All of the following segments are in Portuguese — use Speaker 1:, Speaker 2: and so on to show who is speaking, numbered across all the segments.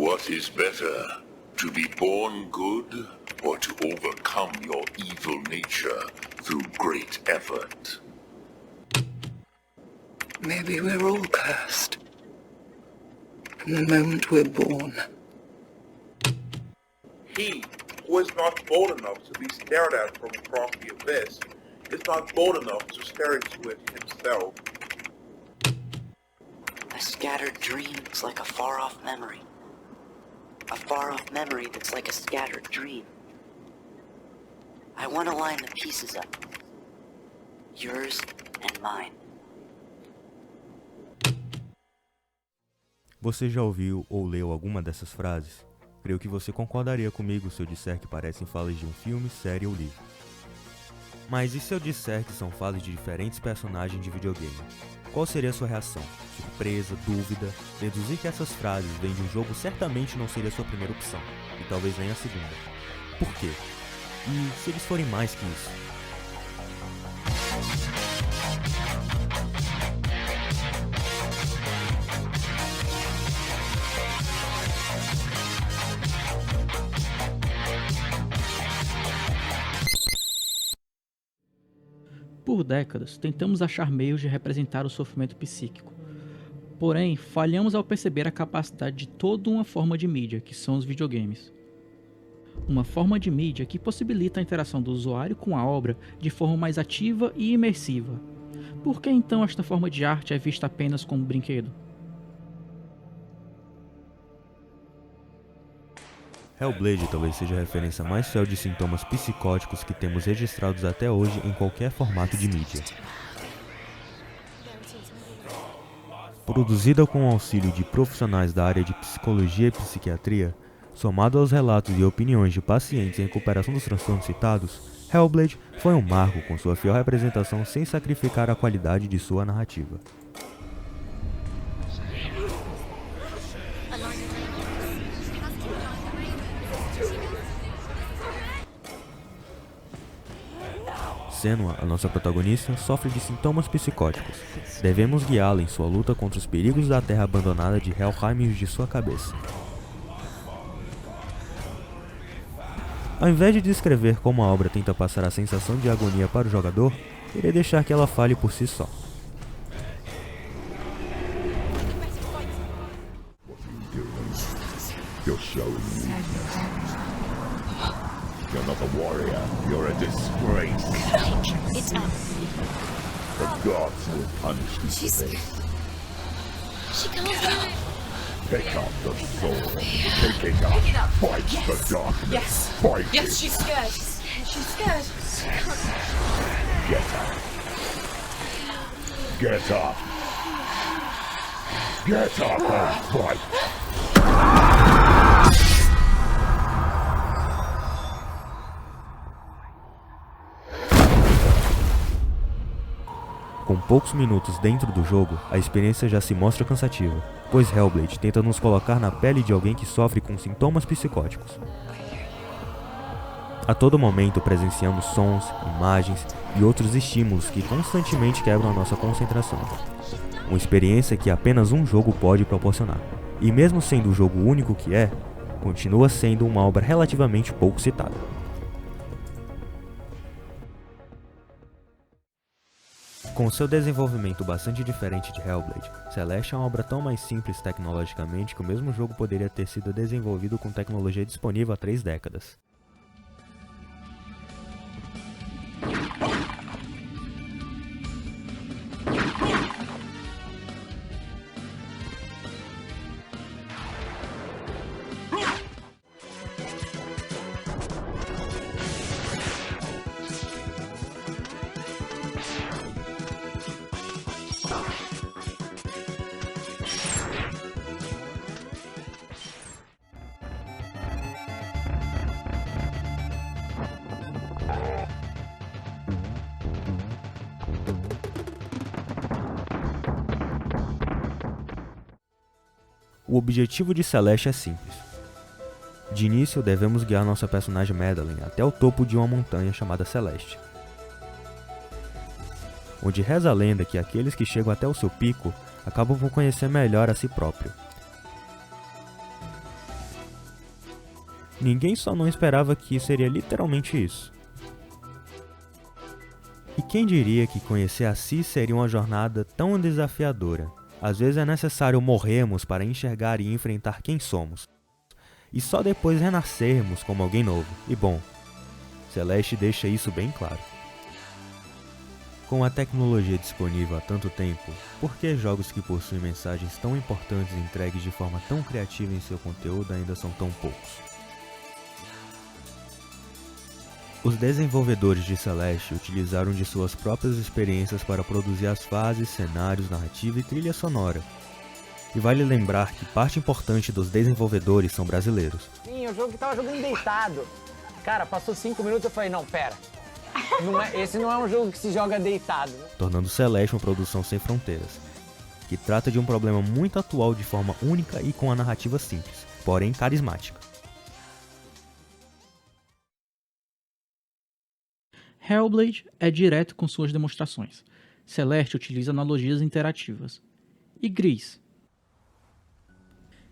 Speaker 1: What is better, to be born good or to overcome your evil nature through great effort?
Speaker 2: Maybe we're all cursed. From the moment we're born.
Speaker 3: He who is not bold enough to be stared at from across the abyss is not bold enough to stare into it himself.
Speaker 4: A scattered dream is like a far-off memory. A far-off memory that's like a scattered dream. I want to line the pieces up. Yours and mine.
Speaker 5: Você já ouviu ou leu alguma dessas frases? Creio que você concordaria comigo se eu disser que parecem falas de um filme, série ou livro. Mas e se eu disser que são falas de diferentes personagens de videogame? Qual seria a sua reação? Surpresa, dúvida? Deduzir que essas frases vêm de um jogo certamente não seria a sua primeira opção, e talvez nem a segunda. Por quê? E se eles forem mais que isso?
Speaker 6: Por décadas, tentamos achar meios de representar o sofrimento psíquico. Porém, falhamos ao perceber a capacidade de toda uma forma de mídia, que são os videogames. Uma forma de mídia que possibilita a interação do usuário com a obra de forma mais ativa e imersiva. Por que então esta forma de arte é vista apenas como um brinquedo?
Speaker 5: Hellblade talvez seja a referência mais fiel de sintomas psicóticos que temos registrados até hoje em qualquer formato de mídia. Produzida com o auxílio de profissionais da área de psicologia e psiquiatria, somado aos relatos e opiniões de pacientes em recuperação dos transtornos citados, Hellblade foi um marco com sua fiel representação sem sacrificar a qualidade de sua narrativa. Senua, a nossa protagonista, sofre de sintomas psicóticos. Devemos guiá-la em sua luta contra os perigos da terra abandonada de Helheim e os de sua cabeça. Ao invés de descrever como a obra tenta passar a sensação de agonia para o jogador, irei deixar que ela fale por si só.
Speaker 1: You're not a warrior, you're a disgrace.
Speaker 7: It's not.
Speaker 1: The gods will punish you for this.
Speaker 7: She can't do it.
Speaker 1: Pick up the sword. Pick it up.
Speaker 7: Pick it up.
Speaker 1: Fight
Speaker 7: Yes.
Speaker 1: the darkness.
Speaker 7: Yes.
Speaker 1: Fight
Speaker 7: Yes,
Speaker 1: it.
Speaker 7: she's scared. She's scared.
Speaker 1: Get up. Get up. Get up and fight.
Speaker 5: Com poucos minutos dentro do jogo, a experiência já se mostra cansativa, pois Hellblade tenta nos colocar na pele de alguém que sofre com sintomas psicóticos. A todo momento presenciamos sons, imagens e outros estímulos que constantemente quebram a nossa concentração. Uma experiência que apenas um jogo pode proporcionar. E mesmo sendo o jogo único que é, continua sendo uma obra relativamente pouco citada. Com seu desenvolvimento bastante diferente de Hellblade, Celeste é uma obra tão mais simples tecnologicamente que o mesmo jogo poderia ter sido desenvolvido com tecnologia disponível há 3 décadas. O objetivo de Celeste é simples. De início, devemos guiar nossa personagem Madeline até o topo de uma montanha chamada Celeste, onde reza a lenda que aqueles que chegam até o seu pico acabam por conhecer melhor a si próprio. Ninguém só não esperava que seria literalmente isso. E quem diria que conhecer a si seria uma jornada tão desafiadora? Às vezes é necessário morrermos para enxergar e enfrentar quem somos, e só depois renascermos como alguém novo. E bom, Celeste deixa isso bem claro. Com a tecnologia disponível há tanto tempo, por que jogos que possuem mensagens tão importantes entregues de forma tão criativa em seu conteúdo ainda são tão poucos? Os desenvolvedores de Celeste utilizaram de suas próprias experiências para produzir as fases, cenários, narrativa e trilha sonora. E vale lembrar que parte importante dos desenvolvedores são brasileiros.
Speaker 8: Sim, o jogo que tava jogando deitado. Cara, passou 5 minutos e eu falei, não, pera. Esse não é um jogo que se joga deitado.
Speaker 5: Tornando Celeste uma produção sem fronteiras, que trata de um problema muito atual de forma única e com a narrativa simples, porém carismática.
Speaker 6: Hellblade é direto com suas demonstrações. Celeste utiliza analogias interativas. E Gris?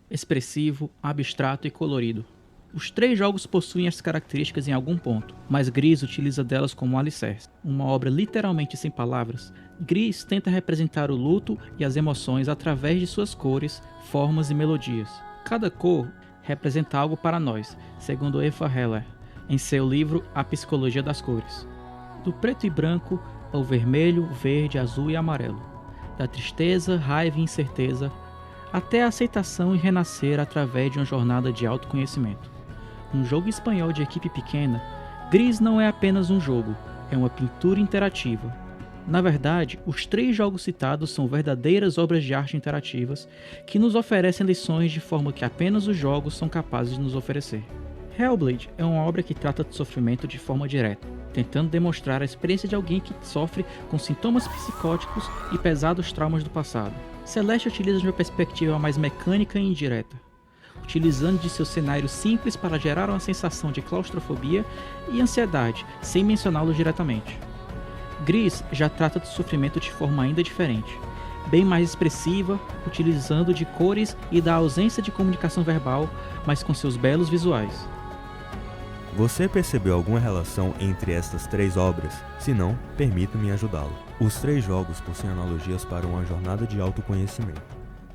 Speaker 6: Expressivo, abstrato e colorido. Os 3 jogos possuem as características em algum ponto, mas Gris utiliza delas como alicerce. Uma obra literalmente sem palavras, Gris tenta representar o luto e as emoções através de suas cores, formas e melodias. Cada cor representa algo para nós, segundo Eva Heller, em seu livro A Psicologia das Cores. Do preto e branco ao vermelho, verde, azul e amarelo. Da tristeza, raiva e incerteza, até a aceitação e renascer através de uma jornada de autoconhecimento. Um jogo espanhol de equipe pequena, Gris não é apenas um jogo, é uma pintura interativa. Na verdade, os 3 jogos citados são verdadeiras obras de arte interativas que nos oferecem lições de forma que apenas os jogos são capazes de nos oferecer. Hellblade é uma obra que trata de sofrimento de forma direta, tentando demonstrar a experiência de alguém que sofre com sintomas psicóticos e pesados traumas do passado. Celeste utiliza de uma perspectiva mais mecânica e indireta, utilizando de seu cenário simples para gerar uma sensação de claustrofobia e ansiedade, sem mencioná-los diretamente. Gris já trata do sofrimento de forma ainda diferente, bem mais expressiva, utilizando de cores e da ausência de comunicação verbal, mas com seus belos visuais.
Speaker 5: Você percebeu alguma relação entre estas 3 obras? Se não, permita-me ajudá-lo. Os 3 jogos possuem analogias para uma jornada de autoconhecimento.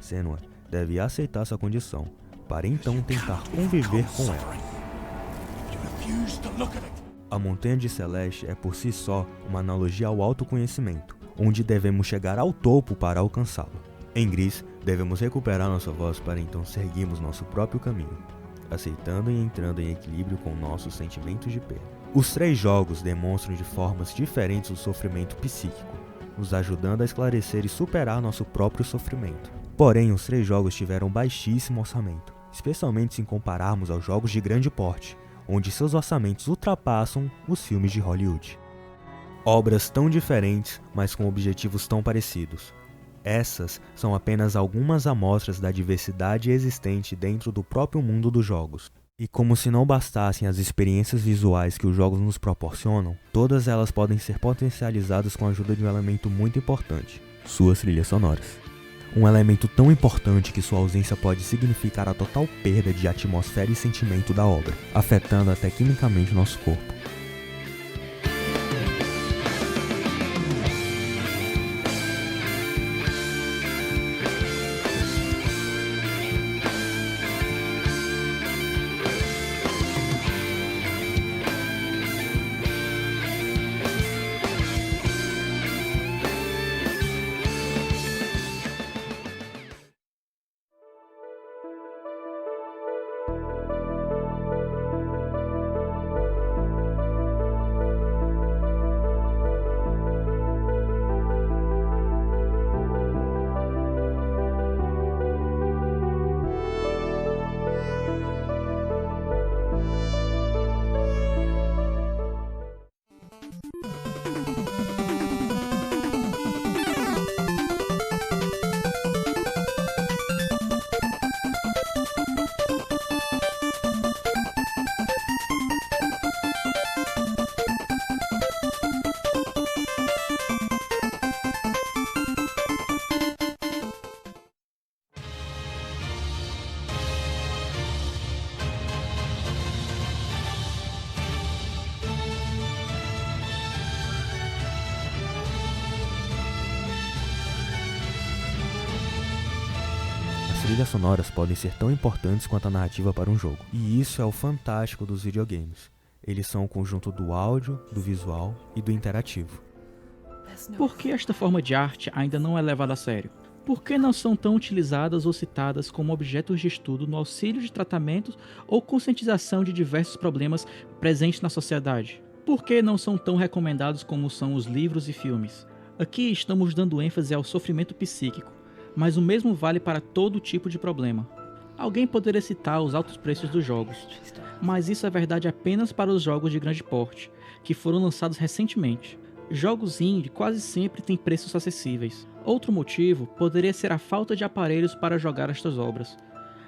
Speaker 5: Senua deve aceitar sua condição, para então tentar conviver com ela. A Montanha de Celeste é por si só uma analogia ao autoconhecimento, onde devemos chegar ao topo para alcançá-lo. Em Gris, devemos recuperar nossa voz para então seguirmos nosso próprio caminho, aceitando e entrando em equilíbrio com nossos sentimentos de perda. Os 3 jogos demonstram de formas diferentes o sofrimento psíquico, nos ajudando a esclarecer e superar nosso próprio sofrimento. Porém, os 3 jogos tiveram baixíssimo orçamento, especialmente se compararmos aos jogos de grande porte, onde seus orçamentos ultrapassam os filmes de Hollywood. Obras tão diferentes, mas com objetivos tão parecidos. Essas são apenas algumas amostras da diversidade existente dentro do próprio mundo dos jogos. E como se não bastassem as experiências visuais que os jogos nos proporcionam, todas elas podem ser potencializadas com a ajuda de um elemento muito importante: suas trilhas sonoras. Um elemento tão importante que sua ausência pode significar a total perda de atmosfera e sentimento da obra, afetando até quimicamente nosso corpo. trilhas sonoras podem ser tão importantes quanto a narrativa para um jogo. E isso é o fantástico dos videogames. Eles são o conjunto do áudio, do visual e do interativo.
Speaker 6: Por que esta forma de arte ainda não é levada a sério? Por que não são tão utilizadas ou citadas como objetos de estudo no auxílio de tratamentos ou conscientização de diversos problemas presentes na sociedade? Por que não são tão recomendados como são os livros e filmes? Aqui estamos dando ênfase ao sofrimento psíquico, mas o mesmo vale para todo tipo de problema. Alguém poderia citar os altos preços dos jogos, mas isso é verdade apenas para os jogos de grande porte, que foram lançados recentemente. Jogos indie quase sempre têm preços acessíveis. Outro motivo poderia ser a falta de aparelhos para jogar estas obras,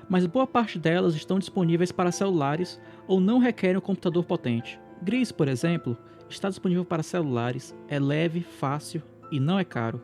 Speaker 6: mas boa parte delas estão disponíveis para celulares ou não requerem um computador potente. Gris, por exemplo, está disponível para celulares, é leve, fácil e não é caro.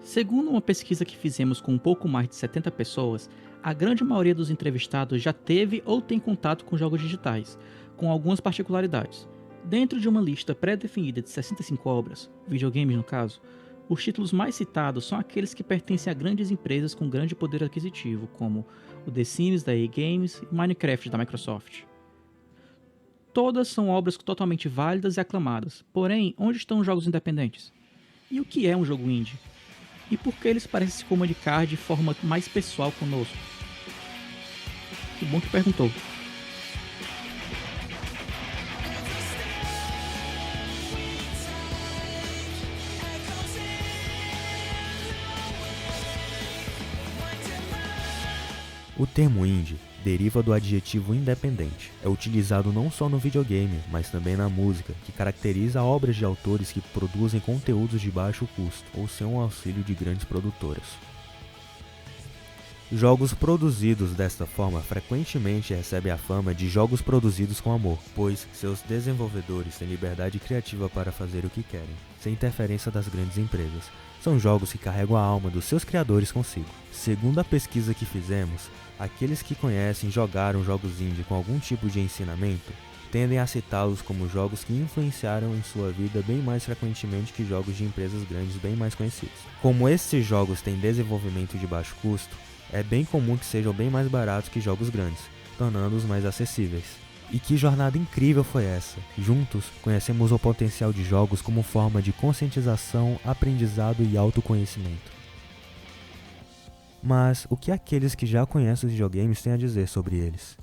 Speaker 6: Segundo uma pesquisa que fizemos com um pouco mais de 70 pessoas, a grande maioria dos entrevistados já teve ou tem contato com jogos digitais, com algumas particularidades. Dentro de uma lista pré-definida de 65 obras, videogames no caso, os títulos mais citados são aqueles que pertencem a grandes empresas com grande poder aquisitivo, como o The Sims da EA Games e Minecraft da Microsoft. Todas são obras totalmente válidas e aclamadas, porém, onde estão os jogos independentes? E o que é um jogo indie? E por que eles parecem se comunicar de forma mais pessoal conosco? Que bom que perguntou.
Speaker 5: O termo indie deriva do adjetivo independente. É utilizado não só no videogame, mas também na música, que caracteriza obras de autores que produzem conteúdos de baixo custo ou sem o auxílio de grandes produtoras. Jogos produzidos desta forma frequentemente recebem a fama de jogos produzidos com amor, pois seus desenvolvedores têm liberdade criativa para fazer o que querem, sem interferência das grandes empresas. São jogos que carregam a alma dos seus criadores consigo. Segundo a pesquisa que fizemos, aqueles que conhecem e jogaram jogos indie com algum tipo de ensinamento tendem a citá-los como jogos que influenciaram em sua vida bem mais frequentemente que jogos de empresas grandes bem mais conhecidos. Como esses jogos têm desenvolvimento de baixo custo, é bem comum que sejam bem mais baratos que jogos grandes, tornando-os mais acessíveis. E que jornada incrível foi essa! Juntos, conhecemos o potencial de jogos como forma de conscientização, aprendizado e autoconhecimento. Mas o que aqueles que já conhecem os videogames têm a dizer sobre eles?